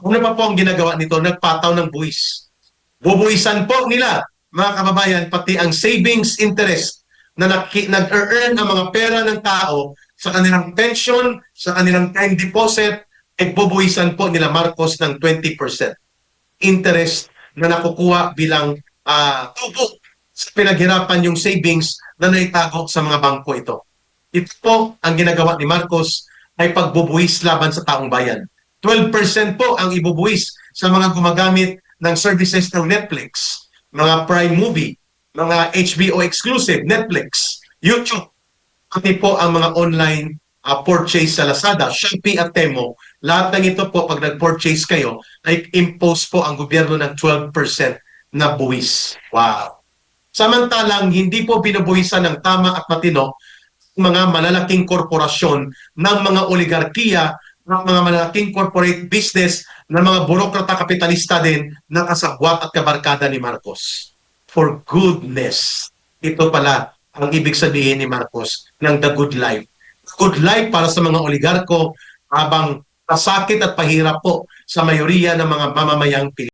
Ano pa po ang ginagawa nito? Nagpataw ng buwis. Bubuwisan po nila, mga kababayan, pati ang savings interest na nag-earn ang mga pera ng tao sa kanilang pension, sa kanilang time deposit, ay bubuwisan po nila Marcos ng 20% interest na nakukuha bilang tubo sa pinaghirapan yung savings na naitago sa mga bangko ito. Ito po ang ginagawa ni Marcos ay pagbubuwis laban sa taong bayan. 12% po ang ibubuwis sa mga gumagamit ng services ng Netflix, mga Prime Movie, mga HBO exclusive, Netflix, YouTube, pati po ang mga online purchase sa Lazada, Shopee at Temo. Lahat ng ito po, pag nag-purchase kayo, ay impose po ang gobyerno ng 12% na buwis. Wow! Samantalang hindi po binubuwisan ng tama at matino mga malalaking korporasyon ng mga oligarkiya, ng mga malalaking corporate business, ng mga burokrata kapitalista din na kasabwat at kabarkada ni Marcos. For goodness, ito pala ang ibig sabihin ni Marcos ng the good life. Good life para sa mga oligarko habang pasakit at pahirap po sa mayoriya ng mga mamamayang Pilipino.